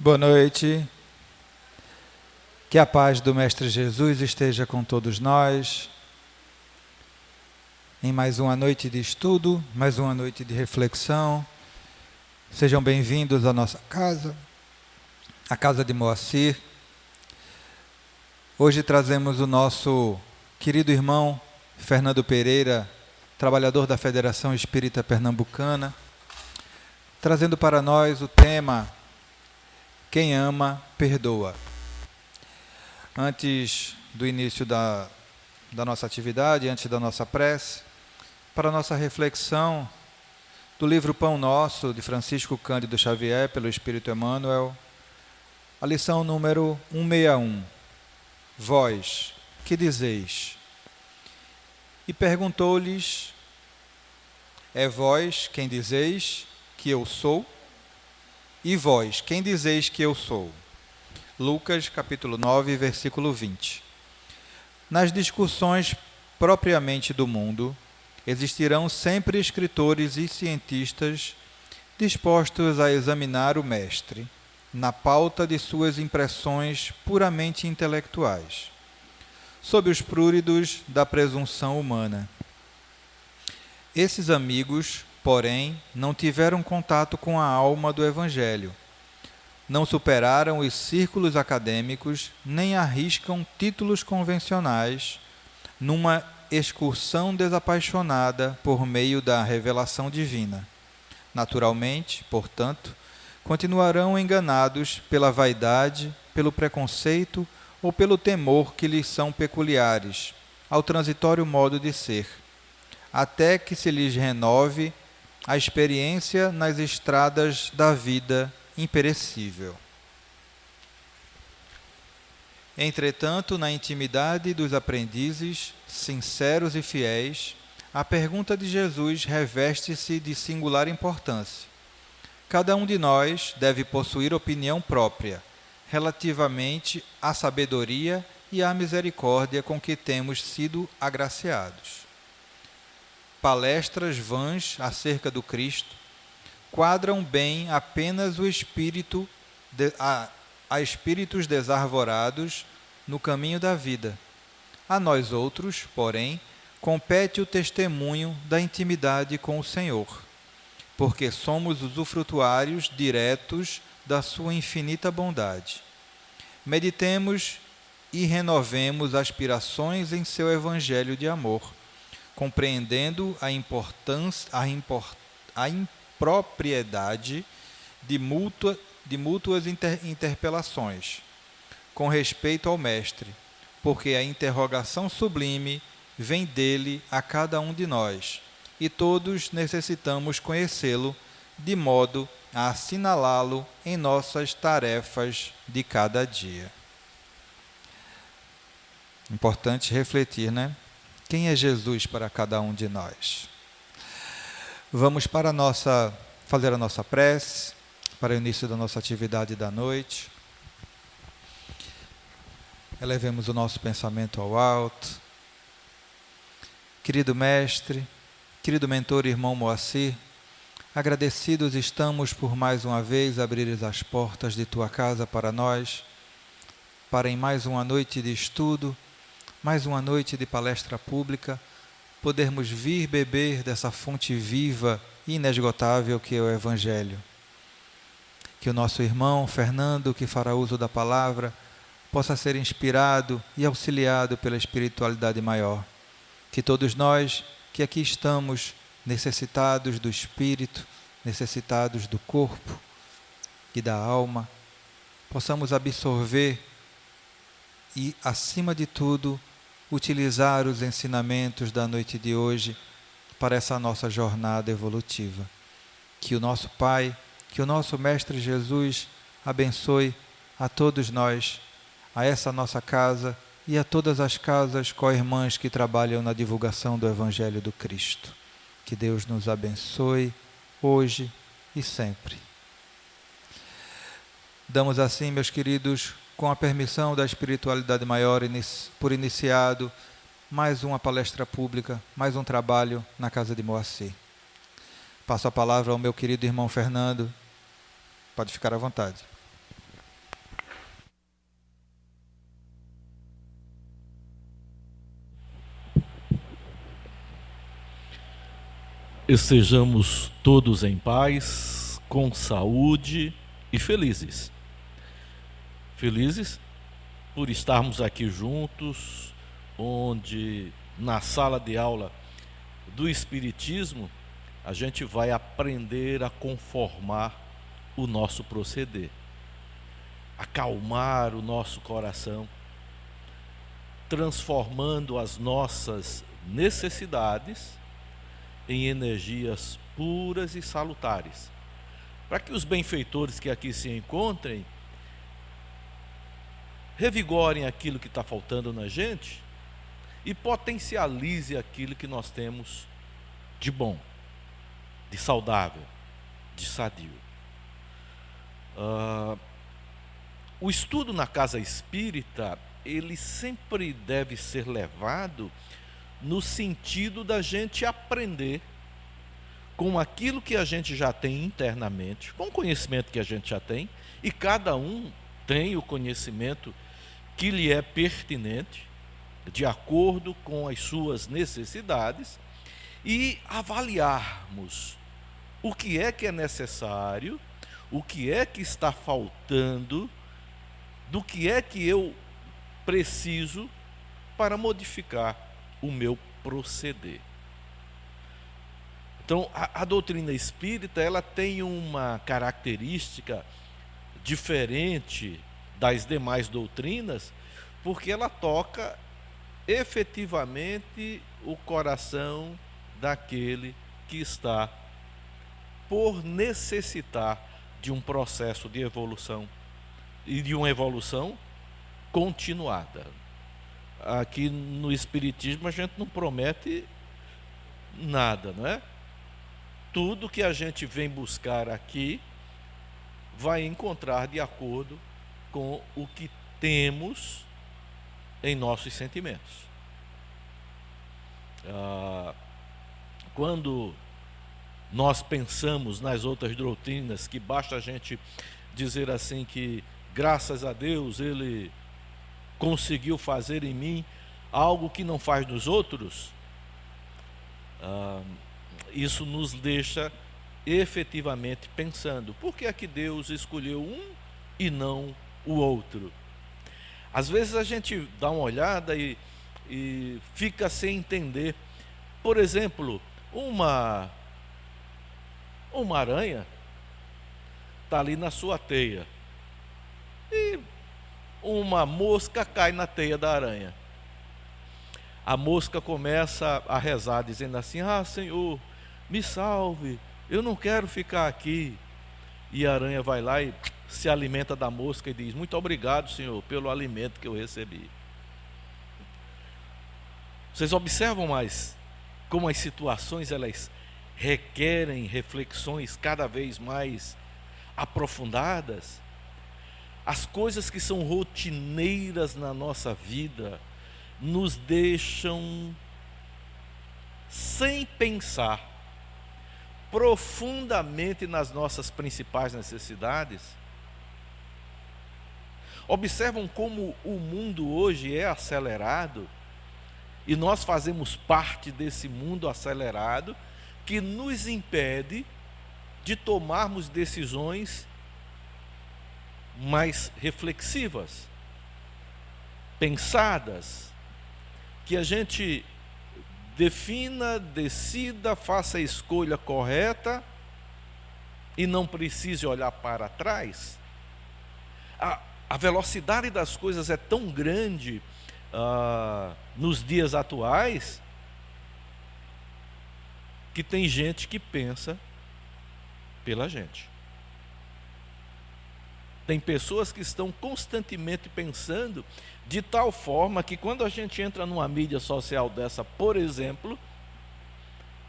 Boa noite. Que a paz do Mestre Jesus esteja com todos nós. Em mais uma noite de estudo, mais uma noite de reflexão. Sejam bem-vindos à nossa casa, a Casa de Moacir. Hoje trazemos o nosso querido irmão Fernando Pereira, trabalhador da Federação Espírita Pernambucana, trazendo para nós o tema Quem ama, perdoa. Antes do início da nossa atividade, antes da nossa prece, para a nossa reflexão do livro Pão Nosso, de Francisco Cândido Xavier, pelo Espírito Emmanuel, a lição número 161. Vós, que dizeis? E perguntou-lhes, é vós quem dizeis que eu sou? E vós, quem dizeis que eu sou? Lucas, capítulo 9, versículo 20. Nas discussões propriamente do mundo, existirão sempre escritores e cientistas dispostos a examinar o mestre, na pauta de suas impressões puramente intelectuais, sob os pruridos da presunção humana. Esses amigos, porém, não tiveram contato com a alma do Evangelho, não superaram os círculos acadêmicos, nem arriscam títulos convencionais numa excursão desapaixonada por meio da revelação divina. Naturalmente, portanto, continuarão enganados pela vaidade, pelo preconceito ou pelo temor que lhes são peculiares ao transitório modo de ser, até que se lhes renove a experiência nas estradas da vida imperecível. Entretanto, na intimidade dos aprendizes, sinceros e fiéis, a pergunta de Jesus reveste-se de singular importância. Cada um de nós deve possuir opinião própria, relativamente à sabedoria e à misericórdia com que temos sido agraciados. Palestras vãs acerca do Cristo quadram bem apenas o espírito a espíritos desarvorados no caminho da vida. A nós outros, porém, compete o testemunho da intimidade com o Senhor, porque somos usufrutuários diretos da sua infinita bondade. Meditemos e renovemos aspirações em seu evangelho de amor, compreendendo a impropriedade de mútuas interpelações, com respeito ao Mestre, porque a interrogação sublime vem dele a cada um de nós, e todos necessitamos conhecê-lo, de modo a assinalá-lo em nossas tarefas de cada dia. Importante refletir, né? Quem é Jesus para cada um de nós? Vamos fazer a nossa prece, para o início da nossa atividade da noite. Elevemos o nosso pensamento ao alto. Querido Mestre, querido mentor irmão Moacir, agradecidos estamos por mais uma vez abrires as portas de tua casa para nós, para em mais uma noite de estudo, mais uma noite de palestra pública, podermos vir beber dessa fonte viva e inesgotável que é o Evangelho. Que o nosso irmão Fernando, que fará uso da palavra, possa ser inspirado e auxiliado pela espiritualidade maior. Que todos nós que aqui estamos necessitados do espírito, necessitados do corpo e da alma, possamos absorver e, acima de tudo, utilizar os ensinamentos da noite de hoje para essa nossa jornada evolutiva. Que o nosso Pai, que o nosso Mestre Jesus abençoe a todos nós, a essa nossa casa e a todas as casas co-irmãs que trabalham na divulgação do Evangelho do Cristo. Que Deus nos abençoe hoje e sempre. Damos assim, meus queridos, com a permissão da espiritualidade maior, por iniciado mais uma palestra pública, mais um trabalho na Casa de Moacir. Passo a palavra ao meu querido irmão Fernando. Pode ficar à vontade. Estejamos todos em paz, com saúde e felizes. Felizes por estarmos aqui juntos, onde na sala de aula do Espiritismo a gente vai aprender a conformar o nosso proceder, acalmar o nosso coração, transformando as nossas necessidades em energias puras e salutares, para que os benfeitores que aqui se encontrem revigorem aquilo que está faltando na gente e potencialize aquilo que nós temos de bom, de saudável, de sadio. O estudo na casa espírita, ele sempre deve ser levado no sentido da gente aprender com aquilo que a gente já tem internamente, com o conhecimento que a gente já tem, e cada um tem o conhecimento que lhe é pertinente, de acordo com as suas necessidades, e avaliarmos o que é necessário, o que é que está faltando, do que é que eu preciso para modificar o meu proceder. Então, a doutrina espírita, ela tem uma característica diferente das demais doutrinas, porque ela toca efetivamente o coração daquele que está por necessitar de um processo de evolução e de uma evolução continuada. Aqui no Espiritismo a gente não promete nada, não é? Tudo que a gente vem buscar aqui vai encontrar de acordo com o que temos em nossos sentimentos. Quando nós pensamos nas outras doutrinas, que basta a gente dizer assim que graças a Deus Ele conseguiu fazer em mim algo que não faz nos outros, isso nos deixa efetivamente pensando, por que é que Deus escolheu um e não o outro? Às vezes a gente dá uma olhada e fica sem entender. Por exemplo, uma aranha está ali na sua teia e uma mosca cai na teia da aranha. A mosca começa a rezar, dizendo assim: Senhor, me salve, eu não quero ficar aqui. E a aranha vai lá e se alimenta da mosca e diz: muito obrigado, Senhor, pelo alimento que eu recebi. Vocês observam mais como as situações elas requerem reflexões cada vez mais aprofundadas? As coisas que são rotineiras na nossa vida nos deixam sem pensar profundamente nas nossas principais necessidades. Observam como o mundo hoje é acelerado e nós fazemos parte desse mundo acelerado que nos impede de tomarmos decisões mais reflexivas, pensadas, que a gente defina, decida, faça a escolha correta e não precise olhar para trás. A velocidade das coisas é tão grande nos dias atuais que tem gente que pensa pela gente. Tem pessoas que estão constantemente pensando de tal forma que quando a gente entra numa mídia social dessa, por exemplo,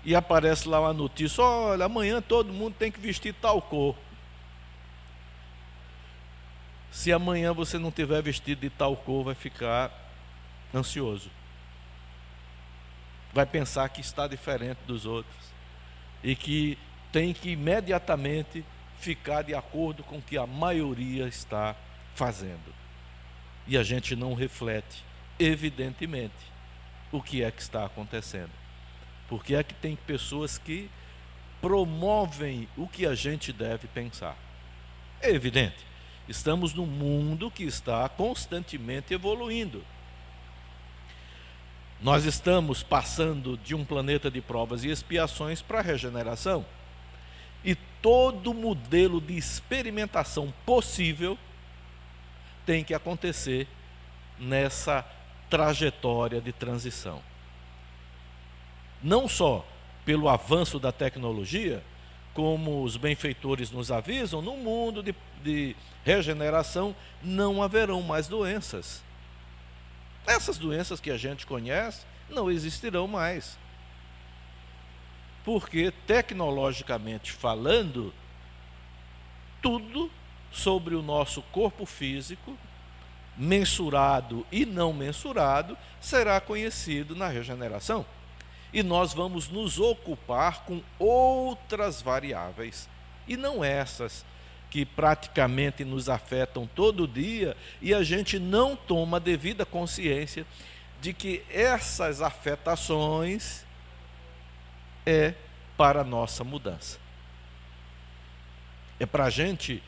e aparece lá uma notícia: olha, amanhã todo mundo tem que vestir tal cor. Se amanhã você não tiver vestido de tal cor, vai ficar ansioso. Vai pensar que está diferente dos outros e que tem que imediatamente ficar de acordo com o que a maioria está fazendo. E a gente não reflete, evidentemente, o que é que está acontecendo. Porque é que tem pessoas que promovem o que a gente deve pensar. É evidente, estamos num mundo que está constantemente evoluindo. Nós estamos passando de um planeta de provas e expiações para a regeneração. E todo modelo de experimentação possível tem que acontecer nessa trajetória de transição. Não só pelo avanço da tecnologia, como os benfeitores nos avisam, no mundo de regeneração não haverão mais doenças. Essas doenças que a gente conhece não existirão mais. Porque, tecnologicamente falando, tudo sobre o nosso corpo físico, mensurado e não mensurado, será conhecido na regeneração. E nós vamos nos ocupar com outras variáveis, e não essas que praticamente nos afetam todo dia, e a gente não toma devida consciência de que essas afetações é para a nossa mudança. É para a gente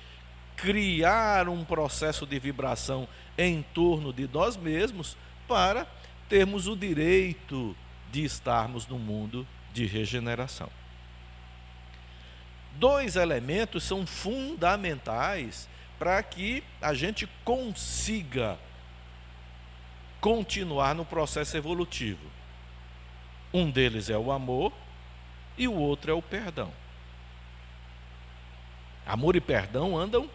criar um processo de vibração em torno de nós mesmos para termos o direito de estarmos no mundo de regeneração. Dois elementos são fundamentais para que a gente consiga continuar no processo evolutivo. Um deles é o amor e o outro é o perdão. Amor e perdão andam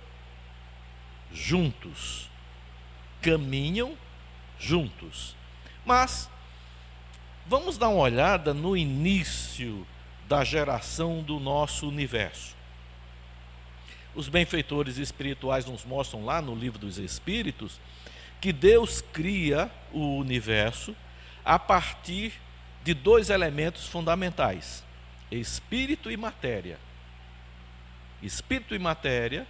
juntos, caminham juntos. Mas vamos dar uma olhada no início da geração do nosso universo. Os benfeitores espirituais nos mostram lá no Livro dos Espíritos que Deus cria o universo a partir de dois elementos fundamentais: espírito e matéria. Espírito e matéria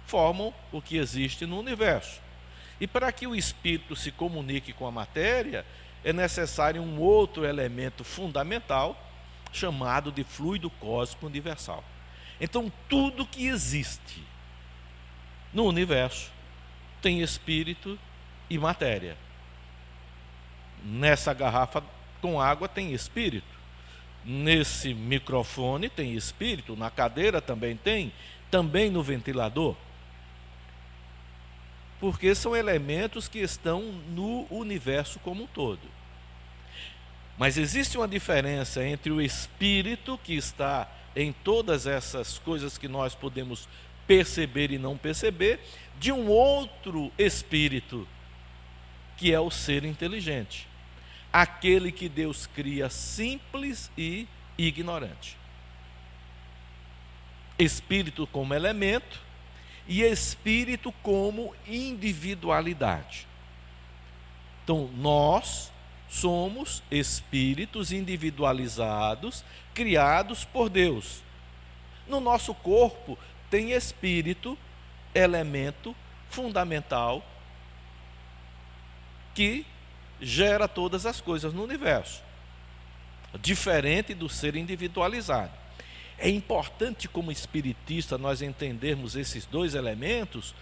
formam o que existe no universo. E para que o espírito se comunique com a matéria, é necessário um outro elemento fundamental, chamado de fluido cósmico universal. Então, tudo que existe no universo tem espírito e matéria. Nessa garrafa com água tem espírito. Nesse microfone tem espírito, na cadeira também tem, também no ventilador. Porque são elementos que estão no universo como um todo. Mas existe uma diferença entre o espírito, que está em todas essas coisas que nós podemos perceber e não perceber, de um outro espírito, que é o ser inteligente. Aquele que Deus cria simples e ignorante. Espírito como elemento e espírito como individualidade. Então, nós somos espíritos individualizados, criados por Deus. No nosso corpo tem espírito, elemento fundamental, que gera todas as coisas no universo, diferente do ser individualizado. É importante, como espiritista, nós entendermos esses dois elementos.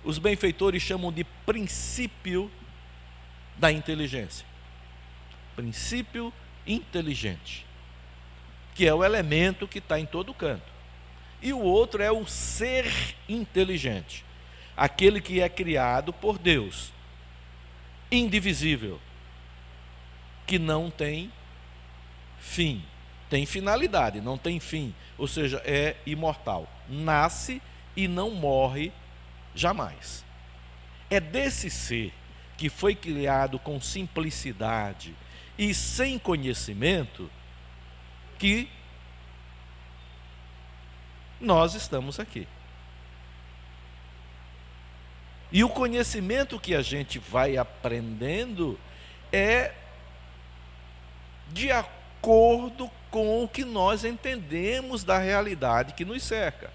Os benfeitores chamam de princípio da inteligência. Princípio inteligente, que é o elemento que está em todo canto. E o outro é o ser inteligente, aquele que é criado por Deus, indivisível, que não tem fim, tem finalidade, não tem fim, ou seja, é imortal, nasce e não morre jamais. É desse ser que foi criado com simplicidade e sem conhecimento que nós estamos aqui. E o conhecimento que a gente vai aprendendo é de acordo com o que nós entendemos da realidade que nos cerca.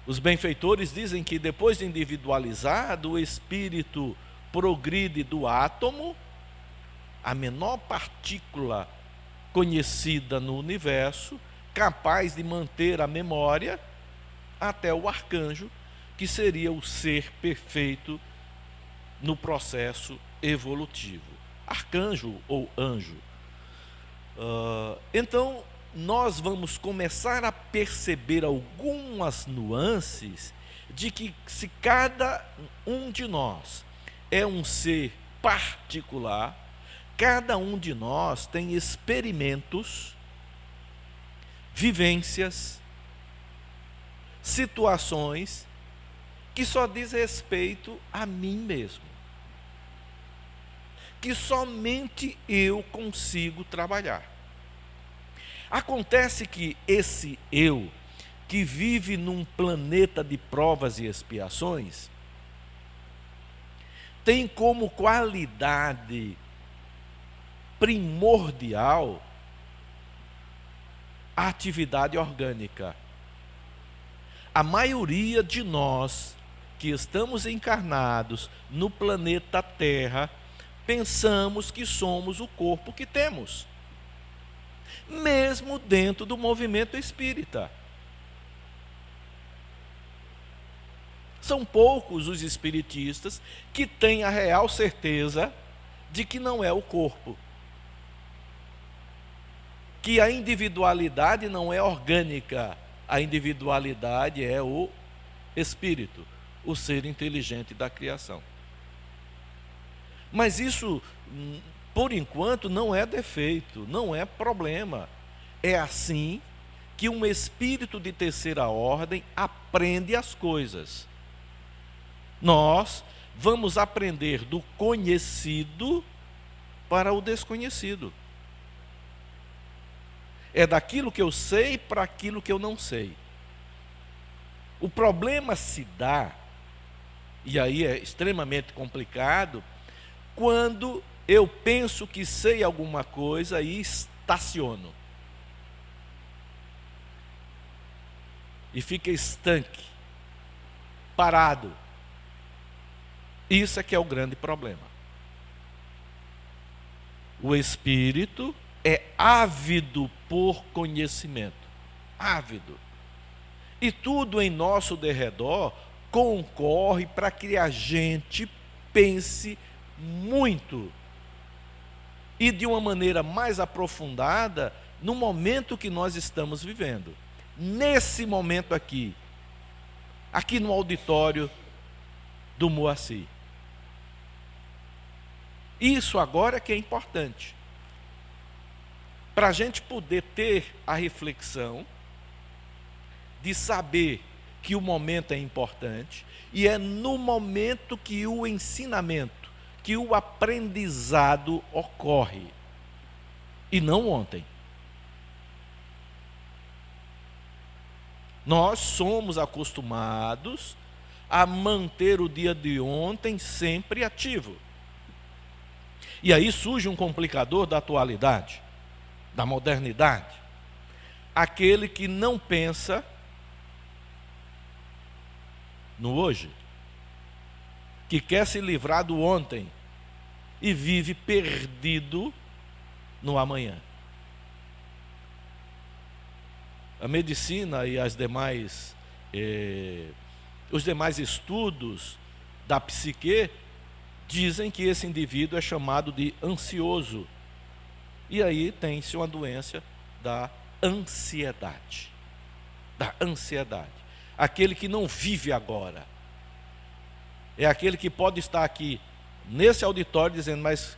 Os benfeitores dizem que depois de individualizado, o espírito progride do átomo, a menor partícula conhecida no universo, capaz de manter a memória, até o arcanjo, que seria o ser perfeito no processo evolutivo. Arcanjo ou anjo. Então, nós vamos começar a perceber algumas nuances de que, se cada um de nós é um ser particular, cada um de nós tem experimentos, vivências, situações que só diz respeito a mim mesmo, que somente eu consigo trabalhar. Acontece que esse eu, que vive num planeta de provas e expiações, tem como qualidade primordial a atividade orgânica. A maioria de nós que estamos encarnados no planeta Terra, pensamos que somos o corpo que temos, mesmo dentro do movimento espírita. São poucos os espiritistas que têm a real certeza de que não é o corpo, que a individualidade não é orgânica, a individualidade é o espírito, o ser inteligente da criação. Mas isso, por enquanto, não é defeito, não é problema. É assim que um espírito de terceira ordem aprende as coisas. Nós vamos aprender do conhecido para o desconhecido. É daquilo que eu sei para aquilo que eu não sei. O problema se dá, e aí é extremamente complicado, quando eu penso que sei alguma coisa e estaciono. E fica estanque, parado. Isso é que é o grande problema. O espírito é ávido por conhecimento. Ávido. E tudo em nosso derredor concorre para que a gente pense muito e de uma maneira mais aprofundada no momento que nós estamos vivendo. Nesse momento aqui no auditório do Moacir. Isso agora que é importante. Para a gente poder ter a reflexão de saber que o momento é importante, e é no momento que o ensinamento, que o aprendizado ocorre, e não ontem. Nós somos acostumados a manter o dia de ontem sempre ativo. E aí surge um complicador da atualidade, da modernidade. Aquele que não pensa no hoje, que quer se livrar do ontem e vive perdido no amanhã. A medicina e os demais estudos da psique dizem que esse indivíduo é chamado de ansioso. E aí tem-se uma doença da ansiedade. Da ansiedade. Aquele que não vive agora. É aquele que pode estar aqui nesse auditório dizendo, mas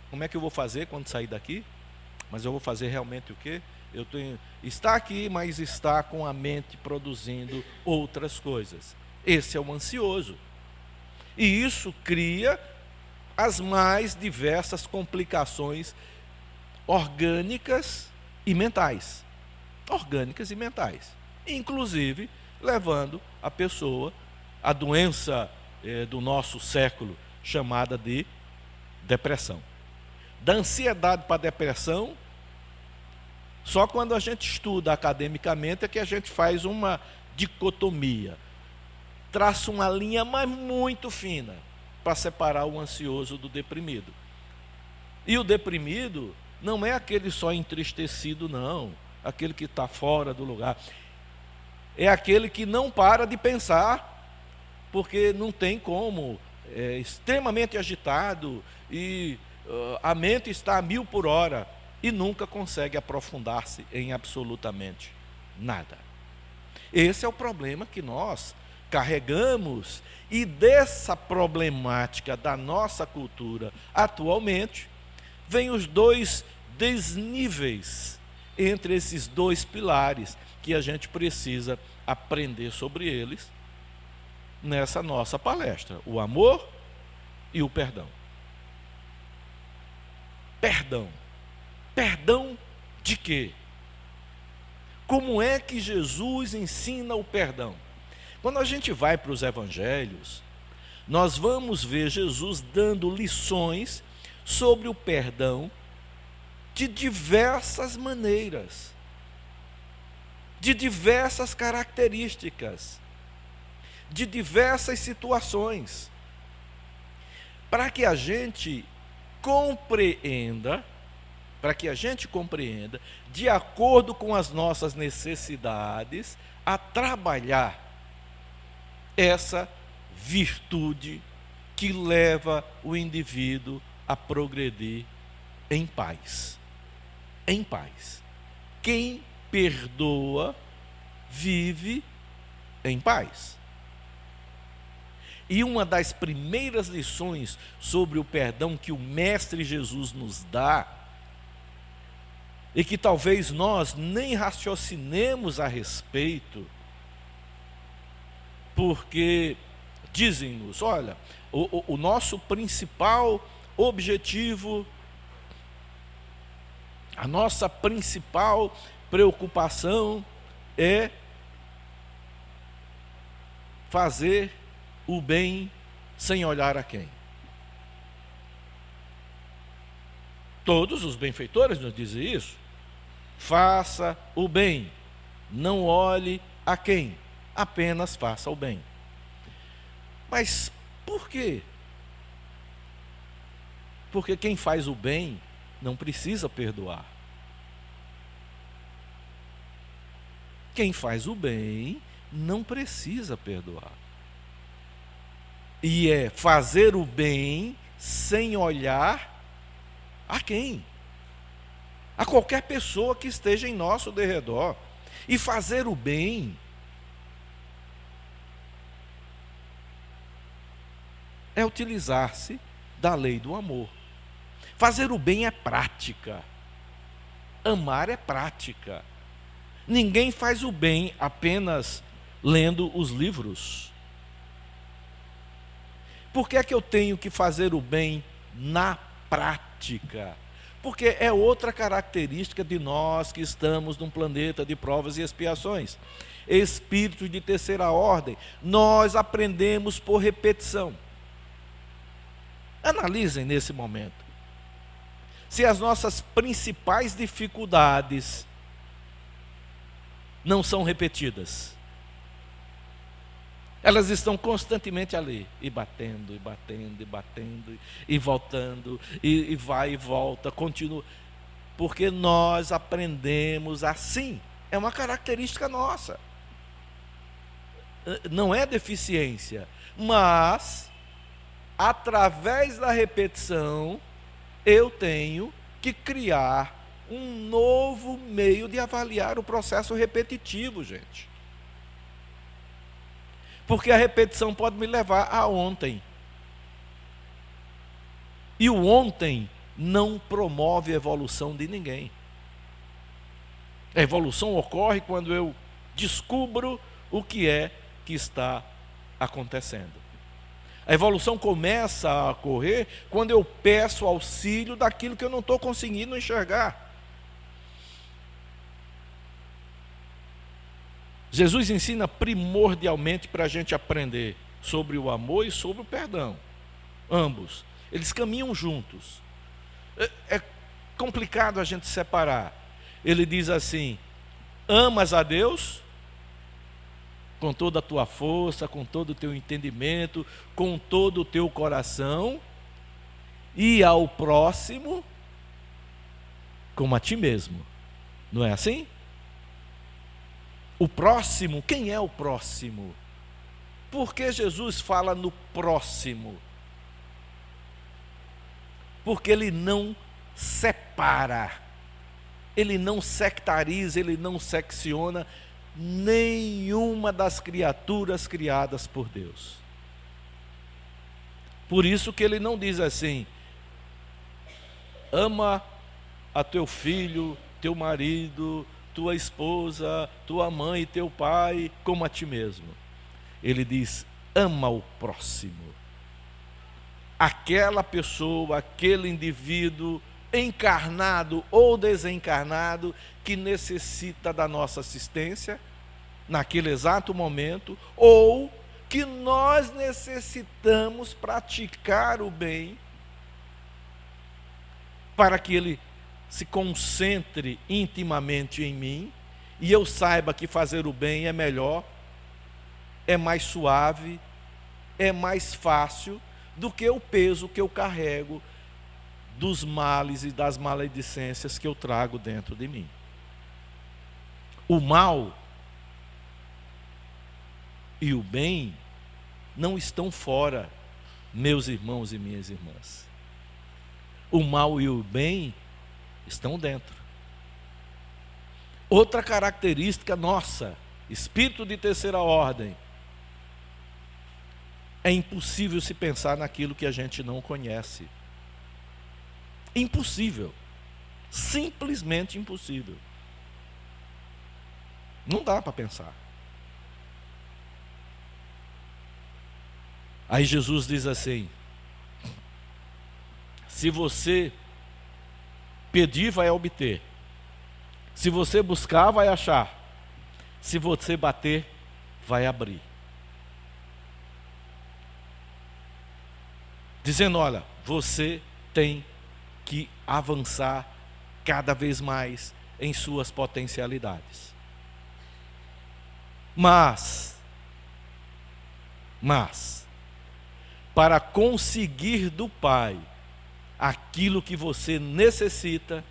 como é que eu vou fazer quando sair daqui? Mas eu vou fazer realmente o quê? Está aqui, mas está com a mente produzindo outras coisas. Esse é o ansioso. E isso cria as mais diversas complicações orgânicas e mentais. Orgânicas e mentais. Inclusive, levando a pessoa à doença do nosso século, chamada de depressão. Da ansiedade para a depressão, só quando a gente estuda academicamente é que a gente faz uma dicotomia. Traça uma linha, mas muito fina, para separar o ansioso do deprimido. E o deprimido não é aquele só entristecido, não, aquele que está fora do lugar. É aquele que não para de pensar, porque não tem como, é extremamente agitado e a mente está a 1000 por hora e nunca consegue aprofundar-se em absolutamente nada. Esse é o problema que nós carregamos, e dessa problemática da nossa cultura atualmente, vem os dois desníveis entre esses dois pilares que a gente precisa aprender sobre eles nessa nossa palestra: o amor e o perdão. Perdão. Perdão de quê? Como é que Jesus ensina o perdão? Quando a gente vai para os evangelhos, nós vamos ver Jesus dando lições sobre o perdão de diversas maneiras, de diversas características, de diversas situações, para que a gente compreenda, de acordo com as nossas necessidades, a trabalhar essa virtude que leva o indivíduo a progredir em paz. Em paz. Quem perdoa vive em paz. E uma das primeiras lições sobre o perdão que o Mestre Jesus nos dá, e que talvez nós nem raciocinemos a respeito, porque dizem-nos: olha, o nosso principal objetivo, a nossa principal preocupação é fazer o bem sem olhar a quem. Todos os benfeitores nos dizem isso. Faça o bem, não olhe a quem, apenas faça o bem. Mas por quê? Porque quem faz o bem não precisa perdoar. Quem faz o bem não precisa perdoar. E é fazer o bem sem olhar a quem? A qualquer pessoa que esteja em nosso derredor. E fazer o bem é utilizar-se da lei do amor. Fazer o bem é prática. Amar é prática. Ninguém faz o bem apenas lendo os livros. Por que é que eu tenho que fazer o bem na prática? Porque é outra característica de nós que estamos num planeta de provas e expiações. Espíritos de terceira ordem, nós aprendemos por repetição. Analisem nesse momento. Se as nossas principais dificuldades não são repetidas, elas estão constantemente ali, e batendo, e batendo, e batendo, e voltando, e vai e volta, continua. Porque nós aprendemos assim, é uma característica nossa. Não é deficiência, mas, através da repetição, eu tenho que criar um novo meio de avaliar o processo repetitivo, gente. Porque a repetição pode me levar a ontem. E o ontem não promove a evolução de ninguém. A evolução ocorre quando eu descubro o que é que está acontecendo. A evolução começa a ocorrer quando eu peço auxílio daquilo que eu não estou conseguindo enxergar. Jesus ensina primordialmente para a gente aprender sobre o amor e sobre o perdão. Ambos. Eles caminham juntos. É complicado a gente separar. Ele diz assim: amas a Deus com toda a tua força, com todo o teu entendimento, com todo o teu coração, e ao próximo como a ti mesmo. Não é assim? O próximo, quem é o próximo? Por que Jesus fala no próximo? Porque ele não separa, ele não sectariza, ele não secciona nenhuma das criaturas criadas por Deus. Por isso que ele não diz assim: ama a teu filho, teu marido, tua esposa, tua mãe e teu pai como a ti mesmo. Ele diz: ama o próximo. Aquela pessoa, aquele indivíduo, encarnado ou desencarnado, que necessita da nossa assistência naquele exato momento, ou que nós necessitamos praticar o bem para que ele se concentre intimamente em mim e eu saiba que fazer o bem é melhor, é mais suave, é mais fácil do que o peso que eu carrego dos males e das maledicências que eu trago dentro de mim. O mal e o bem não estão fora, meus irmãos e minhas irmãs. O mal e o bem estão dentro. Outra característica nossa, espírito de terceira ordem, é impossível se pensar naquilo que a gente não conhece. Impossível. Simplesmente impossível. Não dá para pensar. Aí Jesus diz assim: se você pedir, vai obter. Se você buscar, vai achar. Se você bater, vai abrir. Dizendo: olha, você tem que avançar cada vez mais em suas potencialidades. Mas, para conseguir do Pai aquilo que você necessita,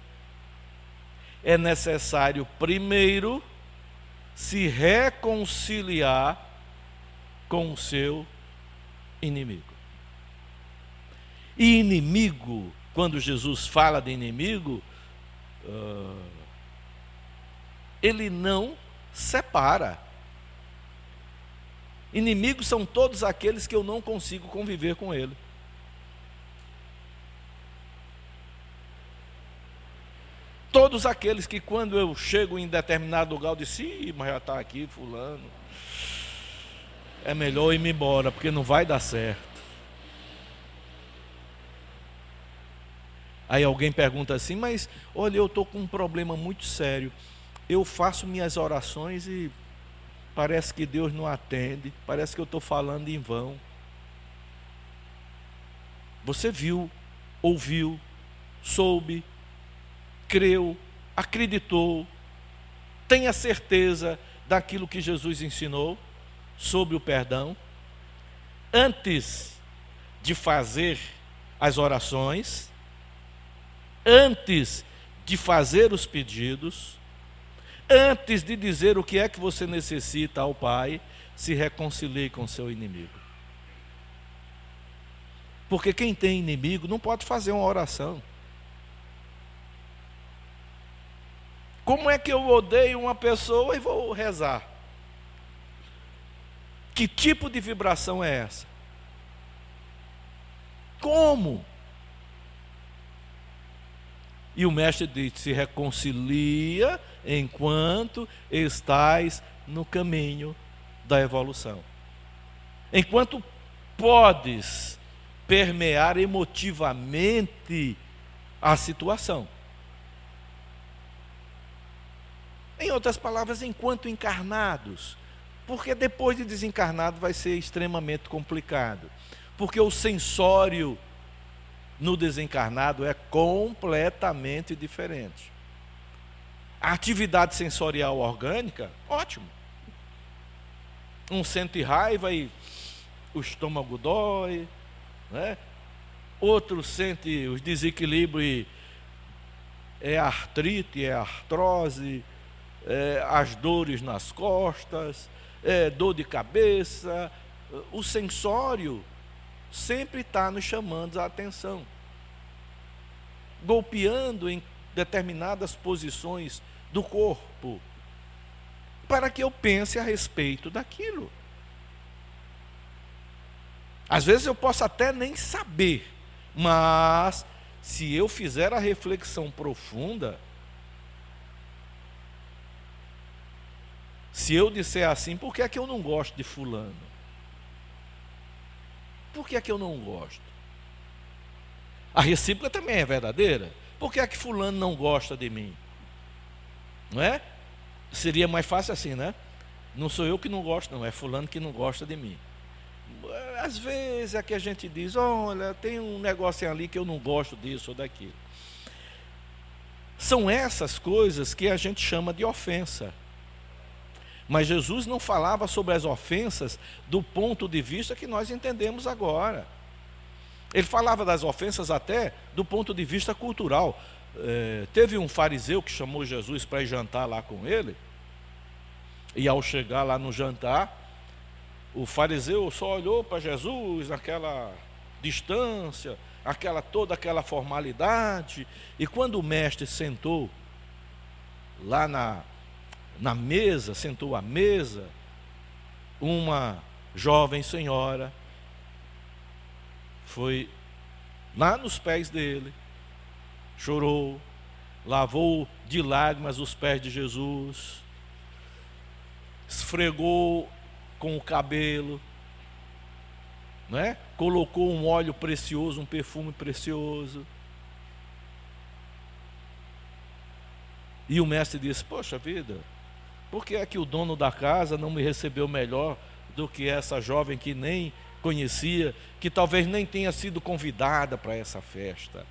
é necessário primeiro se reconciliar com o seu inimigo. E inimigo, quando Jesus fala de inimigo, ele não separa. Inimigos são todos aqueles que eu não consigo conviver com ele. Todos aqueles que quando eu chego em determinado lugar, eu disse: mas já está aqui fulano, é melhor ir embora, porque não vai dar certo. Aí alguém pergunta assim: mas olha, eu estou com um problema muito sério, eu faço minhas orações e parece que Deus não atende, parece que eu estou falando em vão. Você viu, ouviu, soube, creu, acreditou, tenha certeza daquilo que Jesus ensinou sobre o perdão, antes de fazer as orações, antes de fazer os pedidos, antes de dizer o que é que você necessita ao Pai, se reconcilie com seu inimigo. Porque quem tem inimigo não pode fazer uma oração. Como é que eu odeio uma pessoa e vou rezar? Que tipo de vibração é essa? Como? E o mestre diz: se reconcilia enquanto estais no caminho da evolução. Enquanto podes permear emotivamente a situação. Em outras palavras, enquanto encarnados. Porque depois de desencarnado vai ser extremamente complicado. Porque o sensório no desencarnado é completamente diferente. A atividade sensorial orgânica, ótimo. Um sente raiva e o estômago dói, né? Outro sente os desequilíbrios e é artrite, é artrose, as dores nas costas, dor de cabeça. O sensório sempre está nos chamando a atenção, golpeando em determinadas posições do corpo, para que eu pense a respeito daquilo. Às vezes eu posso até nem saber, mas se eu fizer a reflexão profunda, se eu disser assim, por que é que eu não gosto de fulano? Por que é que eu não gosto? A recíproca também é verdadeira. Por que é que fulano não gosta de mim? Não é? Seria mais fácil assim, né? Não sou eu que não gosto, não, é fulano que não gosta de mim. Às vezes é que a gente diz, olha, tem um negócio ali que eu não gosto disso ou daquilo. São essas coisas que a gente chama de ofensa. Mas Jesus não falava sobre as ofensas do ponto de vista que nós entendemos agora. Ele falava das ofensas até do ponto de vista cultural. Teve um fariseu que chamou Jesus para ir jantar lá com ele, e ao chegar lá no jantar, o fariseu só olhou para Jesus naquela distância, toda aquela formalidade, e quando o mestre sentou lá na mesa, sentou à mesa, uma jovem senhora foi lá nos pés dele, chorou, lavou de lágrimas os pés de Jesus, esfregou com o cabelo, não é? Colocou um óleo precioso, um perfume precioso. E o mestre disse, poxa vida, por que é que o dono da casa não me recebeu melhor do que essa jovem que nem conhecia, que talvez nem tenha sido convidada para essa festa?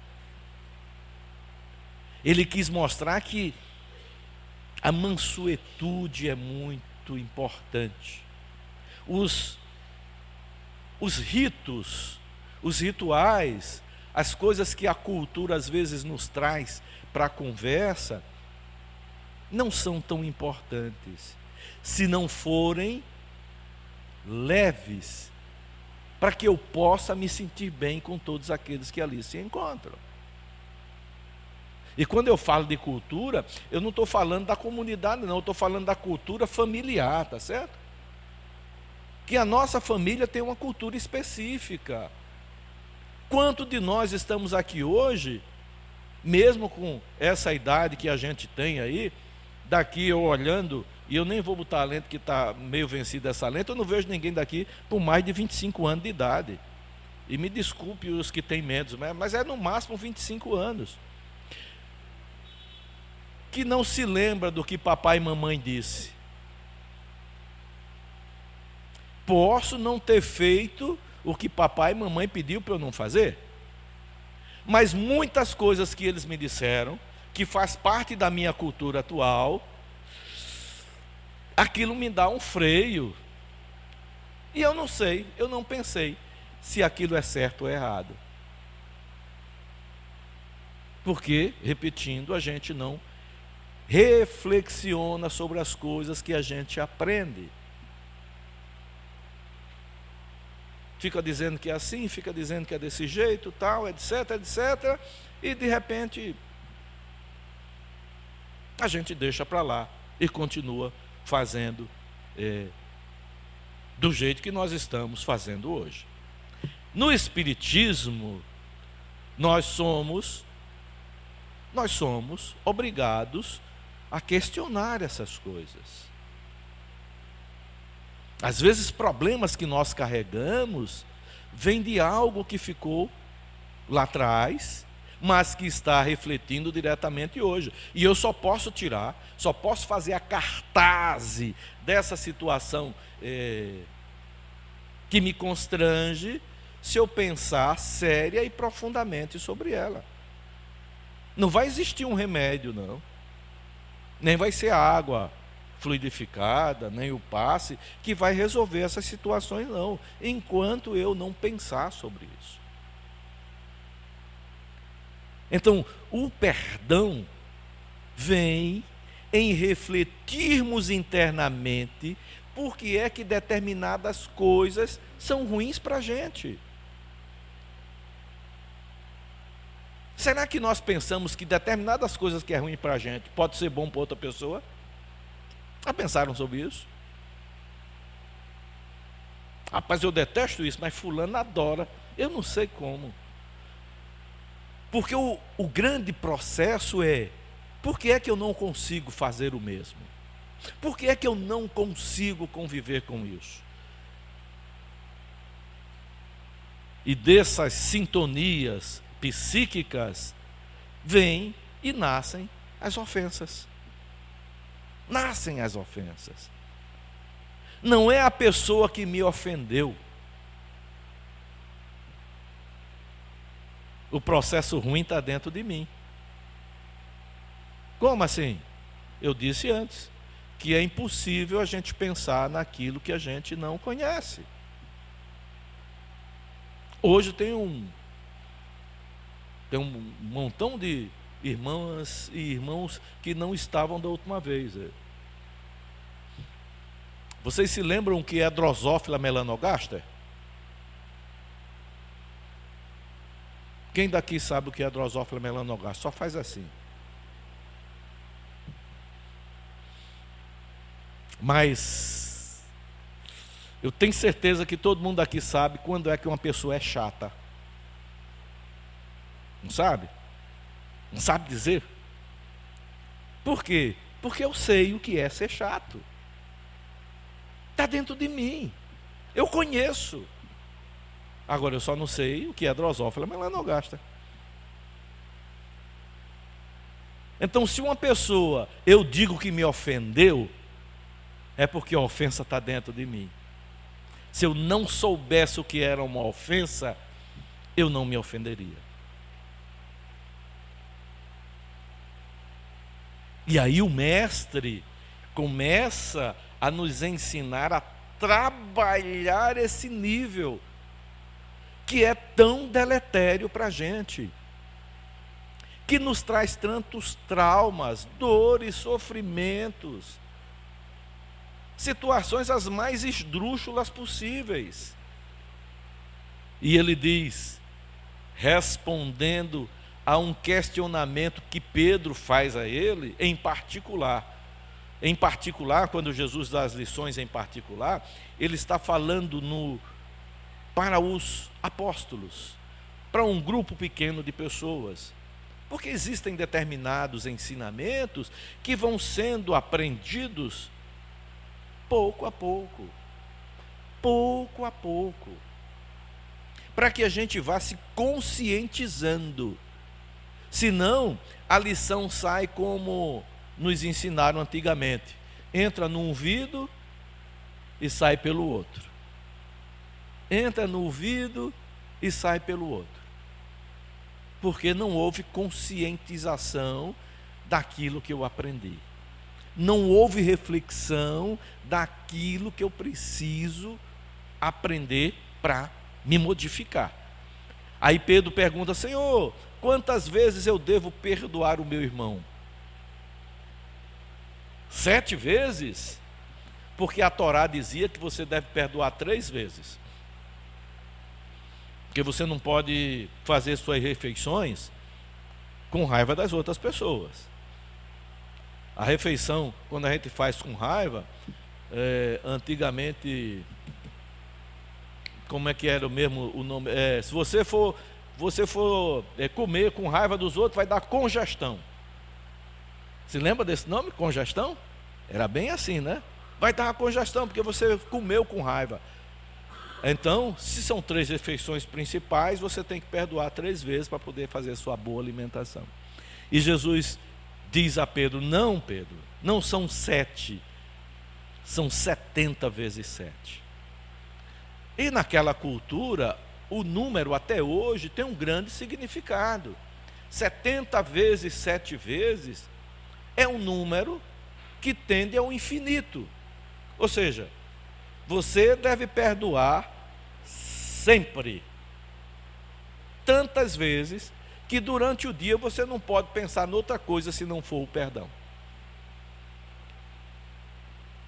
Ele quis mostrar que a mansuetude é muito importante. Os ritos, os rituais, as coisas que a cultura às vezes nos traz para a conversa, não são tão importantes, se não forem leves, para que eu possa me sentir bem com todos aqueles que ali se encontram. E quando eu falo de cultura, eu não estou falando da comunidade, não, eu estou falando da cultura familiar, tá certo? Que a nossa família tem uma cultura específica. Quanto de nós estamos aqui hoje, mesmo com essa idade que a gente tem aí, daqui eu olhando, e eu nem vou botar a lente que está meio vencida essa lente, eu não vejo ninguém daqui por mais de 25 anos de idade. E me desculpe os que têm menos, mas é no máximo 25 anos. Que não se lembra do que papai e mamãe disse. Posso não ter feito o que papai e mamãe pediu para eu não fazer, mas muitas coisas que eles me disseram, que faz parte da minha cultura atual, aquilo me dá um freio, e eu não sei, eu não pensei se aquilo é certo ou errado, porque, repetindo, a gente não reflexiona sobre as coisas que a gente aprende. Fica dizendo que é assim, fica dizendo que é desse jeito, tal, etc, etc, e de repente a gente deixa para lá e continua fazendo do jeito que nós estamos fazendo hoje. No Espiritismo, nós somos obrigados a questionar essas coisas. Às vezes problemas que nós carregamos vêm de algo que ficou lá atrás, mas que está refletindo diretamente hoje. E eu só posso fazer a cartaz dessa situação que me constrange, se eu pensar séria e profundamente sobre ela. Não vai existir um remédio, não. Nem vai ser a água fluidificada, nem o passe, que vai resolver essas situações, não, enquanto eu não pensar sobre isso. Então, o perdão vem em refletirmos internamente por que é que determinadas coisas são ruins para a gente. Será que nós pensamos que determinadas coisas que é ruim para a gente pode ser bom para outra pessoa? Já pensaram sobre isso? Rapaz, eu detesto isso, mas fulano adora. Eu não sei como. Porque o grande processo é: por que é que eu não consigo fazer o mesmo? Por que é que eu não consigo conviver com isso? E dessas sintonias psíquicas vêm e nascem as ofensas. Nascem as ofensas. Não é a pessoa que me ofendeu. O processo ruim está dentro de mim. Como assim? Eu disse antes que é impossível a gente pensar naquilo que a gente não conhece. Hoje tem um montão de irmãs e irmãos que não estavam da última vez. Vocês se lembram o que é Drosophila melanogaster? Quem daqui sabe o que é Drosophila melanogaster? Só faz assim. Mas eu tenho certeza que todo mundo aqui sabe quando é que uma pessoa é chata. Não sabe? Não sabe dizer? Por quê? Porque eu sei o que é ser chato. Está dentro de mim. Eu conheço. Agora eu só não sei o que é Drosophila melanogaster. Então, se uma pessoa, eu digo que me ofendeu, é porque a ofensa está dentro de mim. Se eu não soubesse o que era uma ofensa, eu não me ofenderia. E aí o mestre começa a nos ensinar a trabalhar esse nível, que é tão deletério para a gente, que nos traz tantos traumas, dores, sofrimentos, situações as mais esdrúxulas possíveis. E ele diz, respondendo a um questionamento que Pedro faz a ele, em particular, quando Jesus dá as lições em particular, ele está falando para os apóstolos, para um grupo pequeno de pessoas, porque existem determinados ensinamentos que vão sendo aprendidos pouco a pouco, para que a gente vá se conscientizando. Senão, a lição sai como nos ensinaram antigamente: entra num ouvido e sai pelo outro. Entra no ouvido e sai pelo outro. Porque não houve conscientização daquilo que eu aprendi. Não houve reflexão daquilo que eu preciso aprender para me modificar. Aí Pedro pergunta: Senhor, quantas vezes eu devo perdoar o meu irmão? 7 vezes? Porque a Torá dizia que você deve perdoar 3 vezes. Porque você não pode fazer suas refeições com raiva das outras pessoas. A refeição, quando a gente faz com raiva, antigamente, como é que era mesmo o nome? Se você for comer com raiva dos outros, vai dar congestão. Se lembra desse nome, congestão? Era bem assim, né? Vai dar uma congestão, porque você comeu com raiva. Então, se são 3 refeições principais, você tem que perdoar 3 vezes para poder fazer sua boa alimentação. E Jesus diz a Pedro: não, Pedro, não são 7, são 70 vezes 7. E naquela cultura, o número até hoje tem um grande significado. 70 vezes 7 vezes é um número que tende ao infinito. Ou seja, você deve perdoar sempre, tantas vezes que durante o dia você não pode pensar noutra coisa se não for o perdão.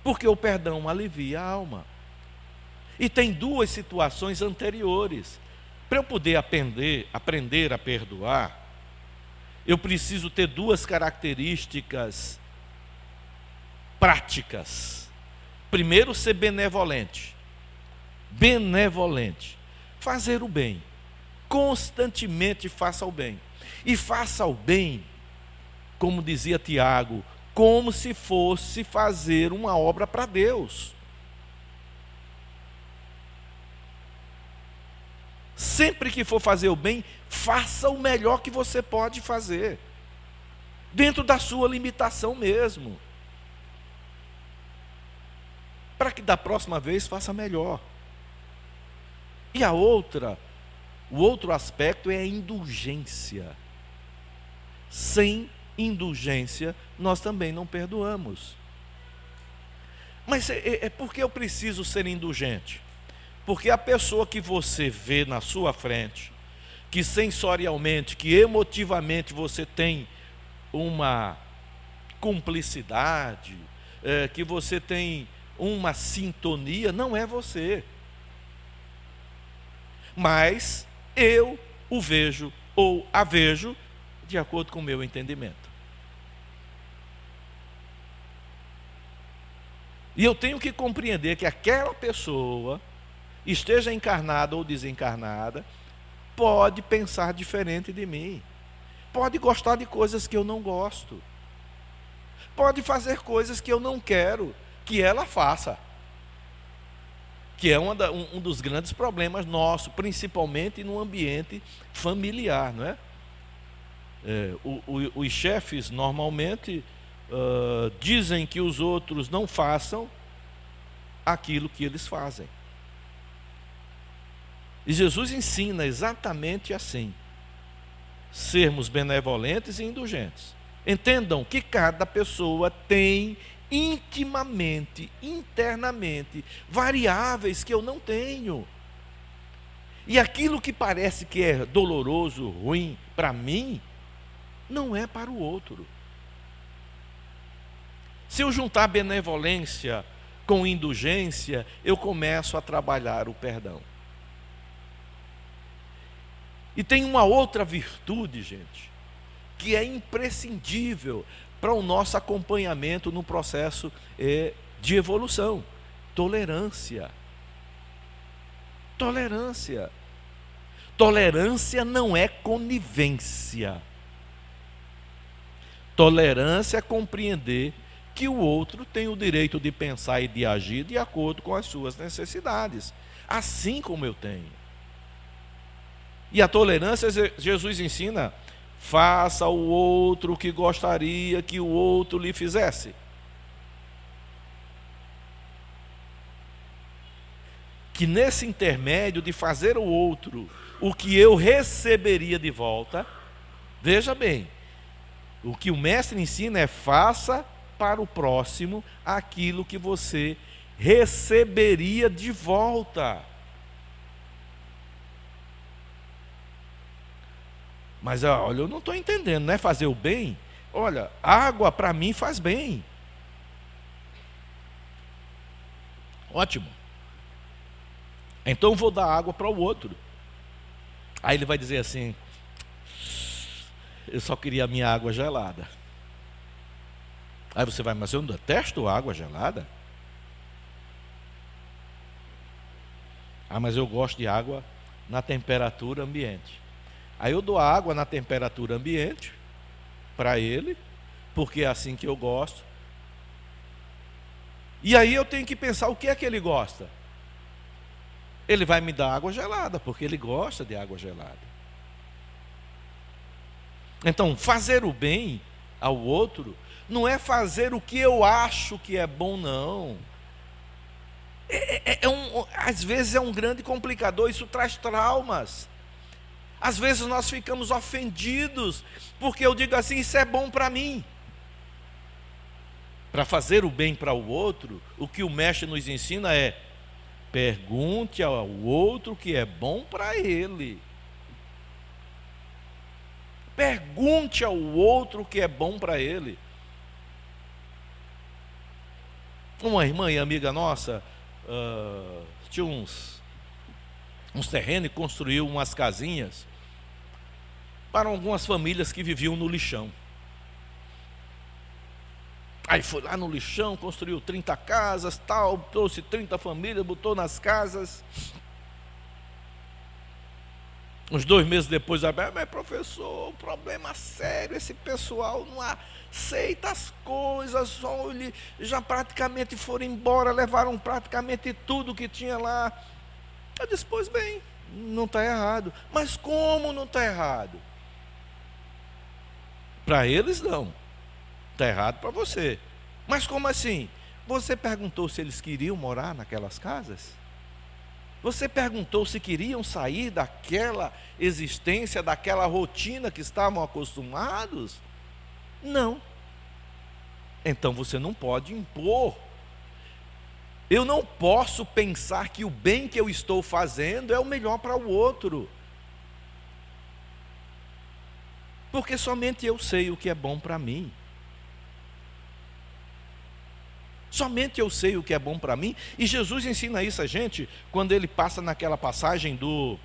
Porque o perdão alivia a alma. E tem duas situações anteriores. Para eu poder aprender a perdoar, eu preciso ter duas características práticas. Primeiro, ser benevolente. Benevolente. Fazer o bem. Constantemente faça o bem. E faça o bem, como dizia Tiago, como se fosse fazer uma obra para Deus. Sempre que for fazer o bem, faça o melhor que você pode fazer, dentro da sua limitação mesmo, para que da próxima vez faça melhor. E o outro aspecto é a indulgência. Sem indulgência, nós também não perdoamos. Mas por que eu preciso ser indulgente? Porque a pessoa que você vê na sua frente, que sensorialmente, que emotivamente você tem uma cumplicidade, que você tem uma sintonia, não é você. Mas eu o vejo ou a vejo de acordo com o meu entendimento. E eu tenho que compreender que aquela pessoa, esteja encarnada ou desencarnada, pode pensar diferente de mim, pode gostar de coisas que eu não gosto, pode fazer coisas que eu não quero que ela faça, que é um dos grandes problemas nossos, principalmente no ambiente familiar, não é? Os chefes normalmente dizem que os outros não façam aquilo que eles fazem. E Jesus ensina exatamente assim: sermos benevolentes e indulgentes. Entendam que cada pessoa tem intimamente, internamente, variáveis que eu não tenho. E aquilo que parece que é doloroso, ruim para mim, não é para o outro. Se eu juntar benevolência com indulgência, eu começo a trabalhar o perdão. E tem uma outra virtude, gente, que é imprescindível para o nosso acompanhamento no processo de evolução: tolerância. Tolerância. Tolerância não é conivência. Tolerância é compreender que o outro tem o direito de pensar e de agir de acordo com as suas necessidades, assim como eu tenho. E a tolerância, Jesus ensina: faça ao outro o que gostaria que o outro lhe fizesse. Que nesse intermédio de fazer ao outro o que eu receberia de volta, veja bem, o que o mestre ensina é: faça para o próximo aquilo que você receberia de volta. Mas olha, eu não estou entendendo, não é fazer o bem? Olha, água para mim faz bem. Ótimo. Então vou dar água para o outro. Aí ele vai dizer assim: eu só queria a minha água gelada. Aí você vai: mas eu não detesto água gelada. Ah, mas eu gosto de água na temperatura ambiente. Aí eu dou a água na temperatura ambiente para ele, porque é assim que eu gosto. E aí eu tenho que pensar o que é que ele gosta. Ele vai me dar água gelada, porque ele gosta de água gelada. Então, fazer o bem ao outro não é fazer o que eu acho que é bom, não. Às vezes é um grande complicador, isso traz traumas. Às vezes nós ficamos ofendidos, porque eu digo assim: isso é bom para mim. Para fazer o bem para o outro, o que o mestre nos ensina é: pergunte ao outro o que é bom para ele. Pergunte ao outro o que é bom para ele. Uma irmã e amiga nossa tinha uns terrenos e construiu umas casinhas para algumas famílias que viviam no lixão. Aí foi lá no lixão, construiu 30 casas, tal, trouxe 30 famílias, botou nas casas. Uns 2 meses depois, mas professor, um problema sério, esse pessoal não aceita as coisas, eles já praticamente foram embora, levaram praticamente tudo que tinha lá. Eu disse, pois bem, não está errado. Mas como não está errado? Para eles não, está errado para você. Mas como assim? Você perguntou se eles queriam morar naquelas casas? Você perguntou se queriam sair daquela existência, daquela rotina que estavam acostumados? Não. Então você não pode impor. Eu não posso pensar que o bem que eu estou fazendo é o melhor para o outro. Porque somente eu sei o que é bom para mim. Somente eu sei o que é bom para mim. E Jesus ensina isso a gente quando ele passa naquela passagem do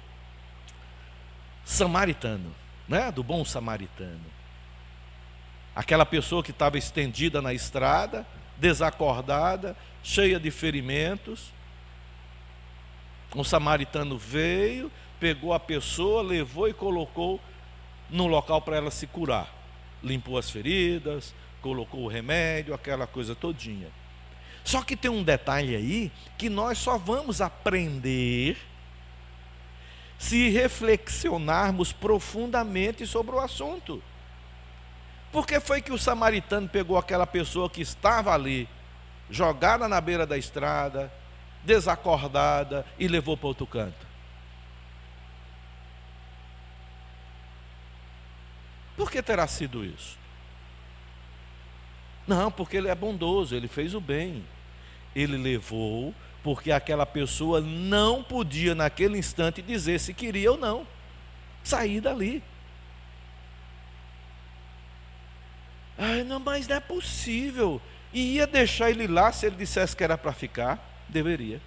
samaritano, né? Do bom samaritano. Aquela pessoa que estava estendida na estrada, desacordada, cheia de ferimentos. Um samaritano veio, pegou a pessoa, levou e colocou num local para ela se curar. Limpou as feridas, colocou o remédio, aquela coisa todinha. Só que tem um detalhe aí que nós só vamos aprender se reflexionarmos profundamente sobre o assunto. Por que foi que o samaritano pegou aquela pessoa que estava ali, jogada na beira da estrada, desacordada, e levou para outro canto? Por que terá sido isso? Não, porque ele é bondoso, ele fez o bem. Ele levou porque aquela pessoa não podia naquele instante dizer se queria ou não sair dali. Ai, não, mas não é possível. E ia deixar ele lá se ele dissesse que era para ficar? Deveria.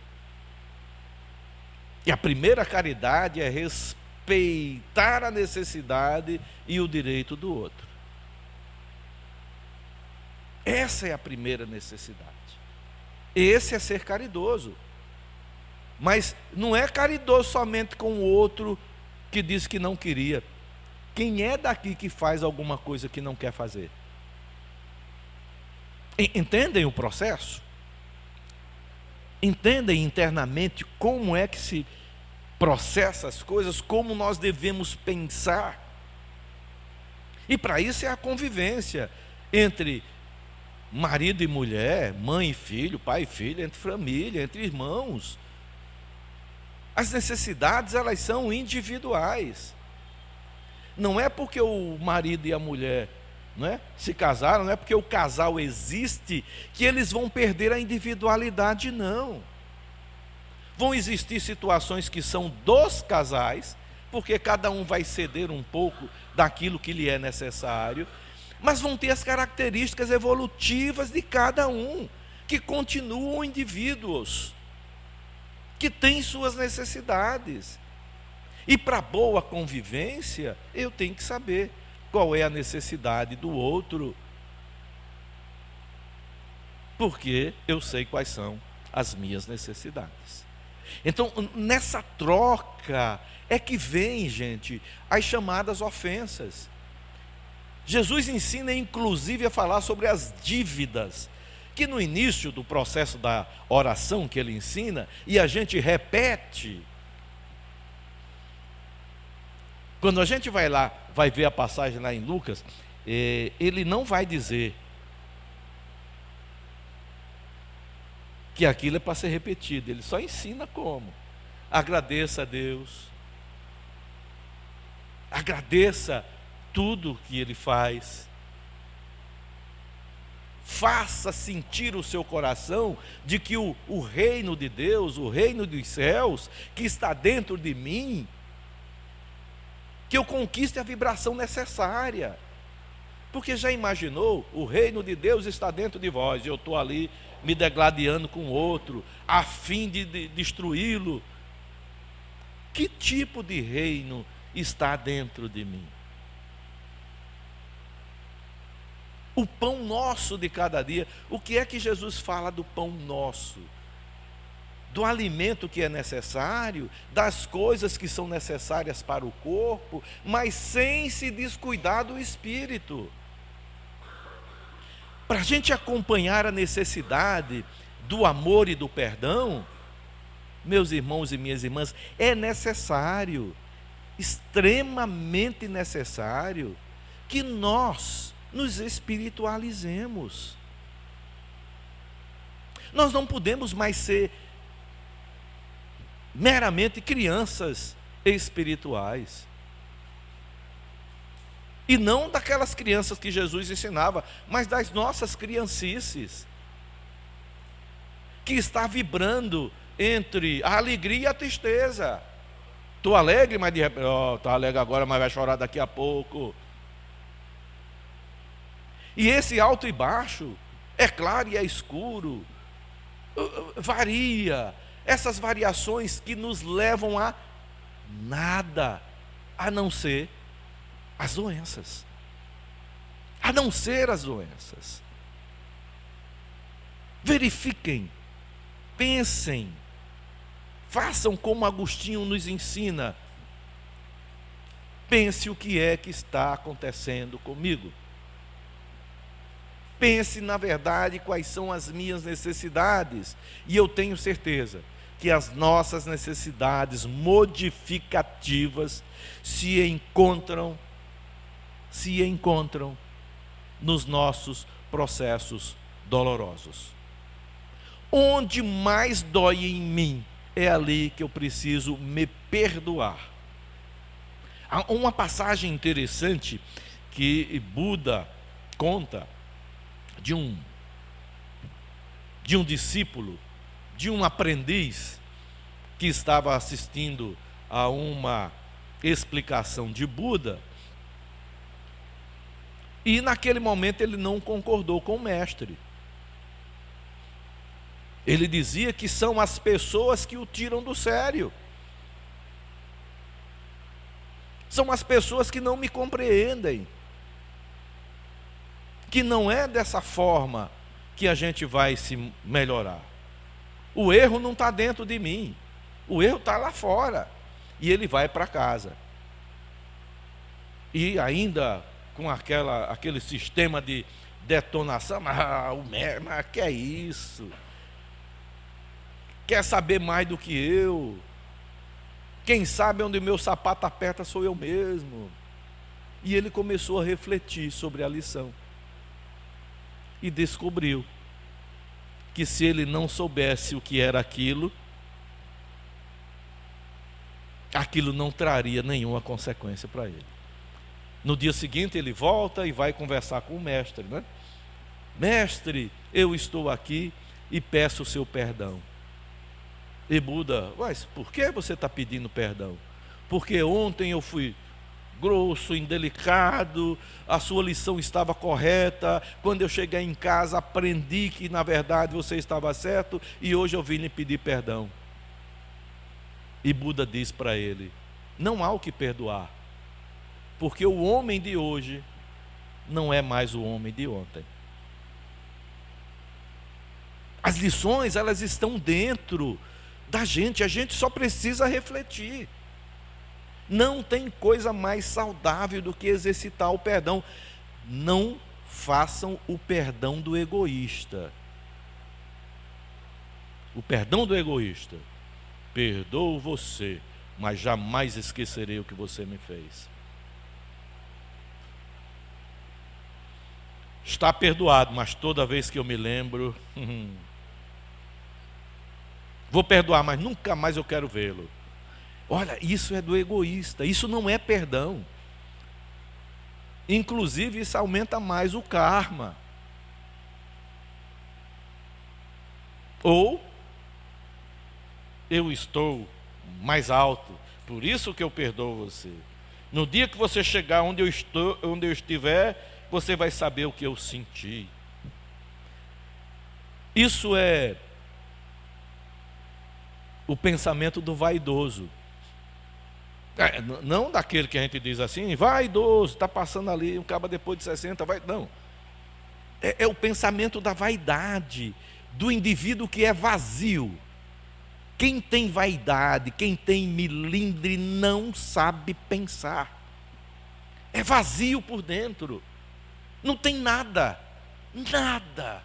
E a primeira caridade é respeitar a necessidade e o direito do outro. Essa é a primeira necessidade. Esse é ser caridoso. Mas não é caridoso somente com o outro que diz que não queria. Quem é daqui que faz alguma coisa que não quer fazer? Entendem o processo? Entendem internamente como é que se processa as coisas, como nós devemos pensar? E para isso é a convivência entre marido e mulher, mãe e filho, pai e filho, entre família, entre irmãos. As necessidades, elas são individuais. Não é porque o marido e a mulher, não é, se casaram, não é porque o casal existe que eles vão perder a individualidade, não. Vão existir situações que são dos casais, porque cada um vai ceder um pouco daquilo que lhe é necessário, mas vão ter as características evolutivas de cada um, que continuam indivíduos, que têm suas necessidades. E para boa convivência, eu tenho que saber qual é a necessidade do outro, porque eu sei quais são as minhas necessidades. Então, nessa troca é que vem, gente, as chamadas ofensas. Jesus ensina inclusive a falar sobre as dívidas, que no início do processo da oração que ele ensina, e a gente repete, quando a gente vai lá, vai ver a passagem lá em Lucas, ele não vai dizer que aquilo é para ser repetido, ele só ensina como. Agradeça a Deus, agradeça tudo que ele faz, faça sentir o seu coração de que o reino de Deus, o reino dos céus, que está dentro de mim, que eu conquiste a vibração necessária. Porque já imaginou, o reino de Deus está dentro de vós, e eu estou ali me degladiando com o outro, a fim de destruí-lo. Que tipo de reino está dentro de mim? O pão nosso de cada dia. O que é que Jesus fala do pão nosso? Do alimento que é necessário, das coisas que são necessárias para o corpo, mas sem se descuidar do espírito. Para a gente acompanhar a necessidade do amor e do perdão, meus irmãos e minhas irmãs, é necessário, extremamente necessário, que nós nos espiritualizemos. Nós não podemos mais ser meramente crianças espirituais. E não daquelas crianças que Jesus ensinava, mas das nossas criancices, que está vibrando entre a alegria e a tristeza. Estou alegre, mas de repente, está alegre agora, mas vai chorar daqui a pouco. E esse alto e baixo, é claro e é escuro, varia. Essas variações que nos levam a nada, a não ser as doenças. A não ser as doenças. Verifiquem, pensem, façam como Agostinho nos ensina. Pense o que é que está acontecendo comigo. Pense, na verdade, quais são as minhas necessidades. E eu tenho certeza que as nossas necessidades modificativas se encontram nos nossos processos dolorosos. Onde mais dói em mim, é ali que eu preciso me perdoar. Há uma passagem interessante que Buda conta de um discípulo, de um aprendiz que estava assistindo a uma explicação de Buda, e naquele momento ele não concordou com o mestre. Ele dizia que são as pessoas que o tiram do sério. São as pessoas que não me compreendem. Que não é dessa forma que a gente vai se melhorar. O erro não está dentro de mim. O erro está lá fora. E ele vai para casa. E ainda com aquele sistema de detonação, mas que é isso? Quer saber mais do que eu? Quem sabe onde o meu sapato aperta sou eu mesmo. E ele começou a refletir sobre a lição. E descobriu que se ele não soubesse o que era aquilo não traria nenhuma consequência para ele. No dia seguinte ele volta e vai conversar com o mestre, né? Mestre, eu estou aqui e peço o seu perdão. E Buda, mas por que você está pedindo perdão? Porque ontem eu fui grosso, indelicado, a sua lição estava correta, quando eu cheguei em casa aprendi que na verdade você estava certo e hoje eu vim lhe pedir perdão. E Buda diz para ele, não há o que perdoar, porque o homem de hoje não é mais o homem de ontem. As lições, elas estão dentro da gente, a gente só precisa refletir. Não tem coisa mais saudável do que exercitar o perdão. Não façam o perdão do egoísta. O perdão do egoísta. Perdoo você, mas jamais esquecerei o que você me fez. Está perdoado, mas toda vez que eu me lembro, vou perdoar, mas nunca mais eu quero vê-lo. Olha, isso é do egoísta, isso não é perdão. Inclusive, isso aumenta mais o karma. Ou, eu estou mais alto, por isso que eu perdoo você. No dia que você chegar onde eu estou, onde eu estiver, você vai saber o que eu senti. Isso é o pensamento do vaidoso. Não daquele que a gente diz assim, vaidoso, está passando ali, um caba depois de 60, vai. Não. É o pensamento da vaidade, do indivíduo que é vazio. Quem tem vaidade, quem tem milindre, não sabe pensar. É vazio por dentro. Não tem nada. Nada.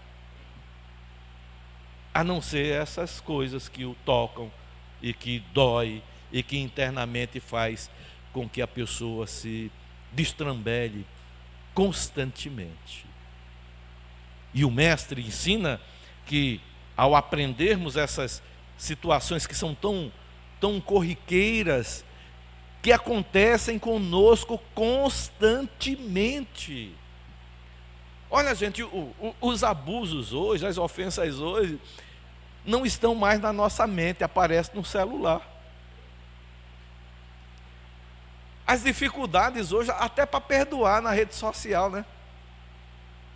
A não ser essas coisas que o tocam e que dói e que internamente faz com que a pessoa se destrambelhe constantemente. E o mestre ensina que ao aprendermos essas situações que são tão corriqueiras, que acontecem conosco constantemente. Olha, gente, os abusos hoje, as ofensas hoje, não estão mais na nossa mente, aparecem no celular. As dificuldades hoje, até para perdoar na rede social, né?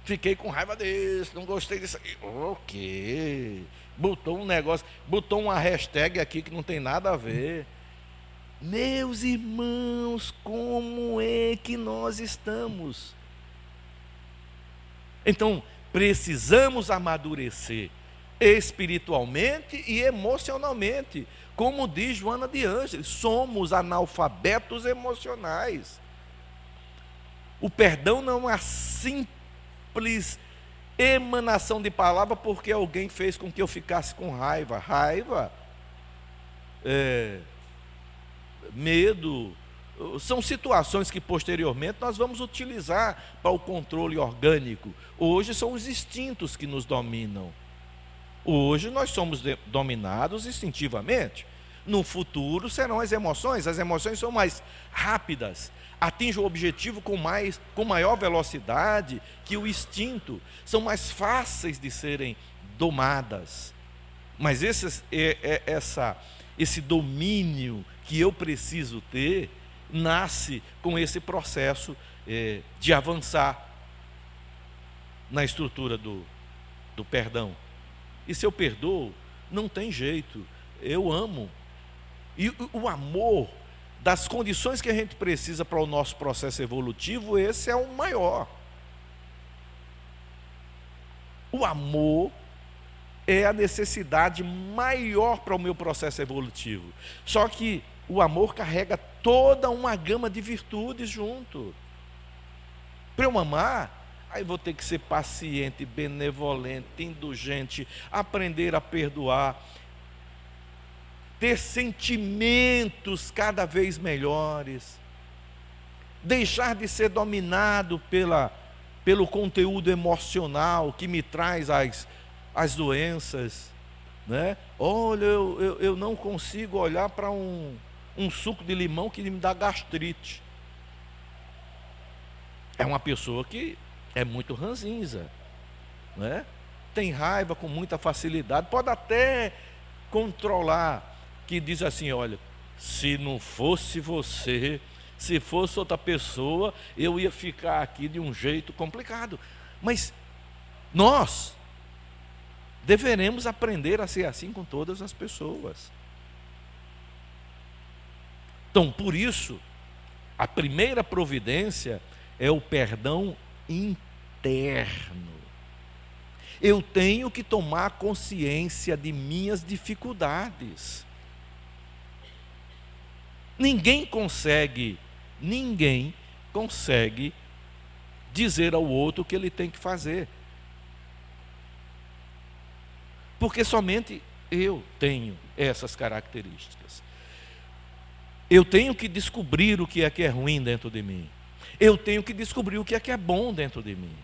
Fiquei com raiva disso, não gostei disso aqui. O quê? Botou um negócio, botou uma hashtag aqui que não tem nada a ver. Meus irmãos, como é que nós estamos? Então, precisamos amadurecer espiritualmente e emocionalmente. Como diz Joana de Ângeles, somos analfabetos emocionais. O perdão não é simples emanação de palavra porque alguém fez com que eu ficasse com raiva. Raiva, medo, são situações que posteriormente nós vamos utilizar para o controle orgânico. Hoje são os instintos que nos dominam. Hoje nós somos dominados instintivamente. No futuro serão as emoções são mais rápidas, atingem o objetivo com maior velocidade que o instinto, são mais fáceis de serem domadas. Mas esse domínio que eu preciso ter, nasce com esse processo de avançar na estrutura do perdão. E se eu perdoo, não tem jeito, eu amo. E o amor, das condições que a gente precisa para o nosso processo evolutivo, esse é o maior. O amor é a necessidade maior para o meu processo evolutivo. Só que o amor carrega toda uma gama de virtudes junto. Para eu amar, aí vou ter que ser paciente, benevolente, indulgente, aprender a perdoar, ter sentimentos cada vez melhores, deixar de ser dominado pelo conteúdo emocional que me traz as doenças, né? Olha, eu não consigo olhar para um suco de limão que me dá gastrite. É uma pessoa que é muito ranzinza, né? Tem raiva com muita facilidade, pode até controlar, que diz assim, olha, se não fosse você, se fosse outra pessoa, eu ia ficar aqui de um jeito complicado. Mas nós deveremos aprender a ser assim com todas as pessoas. Então, por isso, a primeira providência é o perdão interno. Eu tenho que tomar consciência de minhas dificuldades. Ninguém consegue dizer ao outro o que ele tem que fazer. Porque somente eu tenho essas características. Eu tenho que descobrir o que é ruim dentro de mim. Eu tenho que descobrir o que é bom dentro de mim.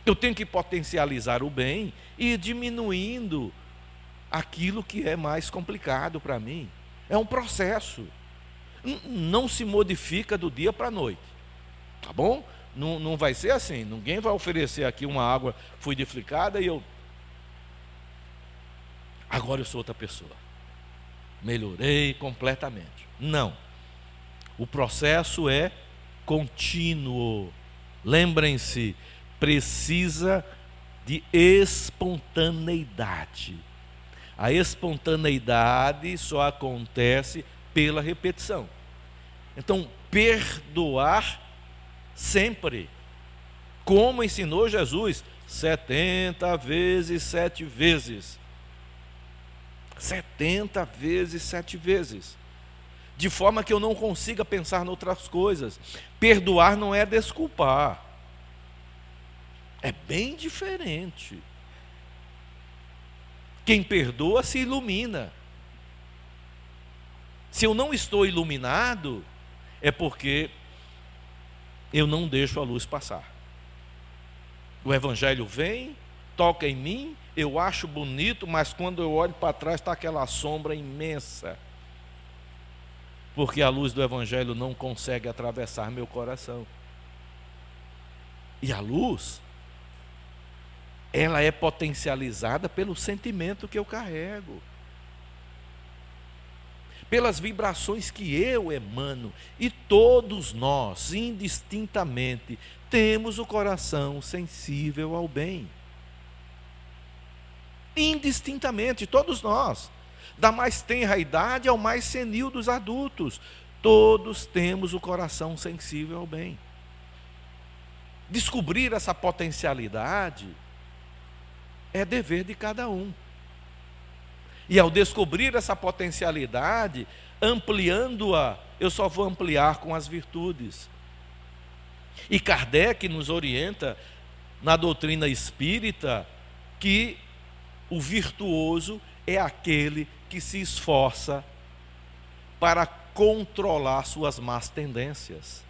Eu tenho que potencializar o bem e ir diminuindo aquilo que é mais complicado para mim. É um processo. Não se modifica do dia para a noite. Tá bom? Não vai ser assim. Ninguém vai oferecer aqui uma água fluidificada e agora eu sou outra pessoa. Melhorei completamente. Não. O processo é contínuo. Lembrem-se, precisa de espontaneidade. A espontaneidade só acontece pela repetição. Então, perdoar sempre, como ensinou Jesus, 70 vezes 7 vezes. 70 vezes 7 vezes. De forma que eu não consiga pensar em outras coisas. Perdoar não é desculpar. É bem diferente. Quem perdoa se ilumina. Se eu não estou iluminado, é porque eu não deixo a luz passar. O Evangelho vem, toca em mim, eu acho bonito, mas quando eu olho para trás está aquela sombra imensa. Porque a luz do Evangelho não consegue atravessar meu coração. E a luz, ela é potencializada pelo sentimento que eu carrego, pelas vibrações que eu emano. E todos nós, indistintamente, temos o coração sensível ao bem. Indistintamente, todos nós, da mais tenra idade ao mais senil dos adultos, todos temos o coração sensível ao bem. Descobrir essa potencialidade é dever de cada um. E ao descobrir essa potencialidade, ampliando-a, eu só vou ampliar com as virtudes. E Kardec nos orienta na doutrina espírita que o virtuoso é aquele que se esforça para controlar suas más tendências.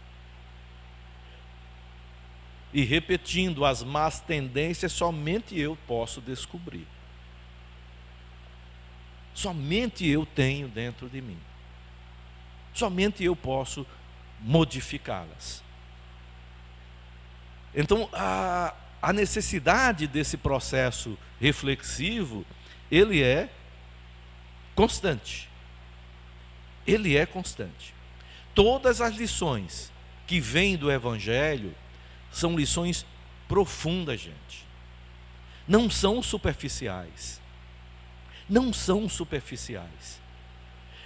E repetindo, as más tendências somente eu posso descobrir. Somente eu tenho dentro de mim. Somente eu posso modificá-las. Então, a necessidade desse processo reflexivo, ele é constante. Ele é constante. Todas as lições que vêm do Evangelho são lições profundas, gente. Não são superficiais. Não são superficiais.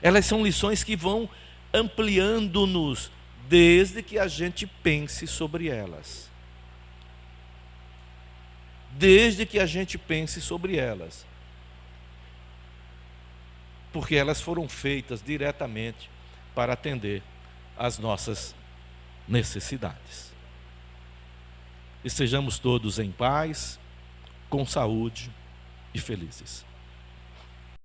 Elas são lições que vão ampliando-nos desde que a gente pense sobre elas. Desde que a gente pense sobre elas. Porque elas foram feitas diretamente para atender às nossas necessidades. Estejamos todos em paz, com saúde e felizes.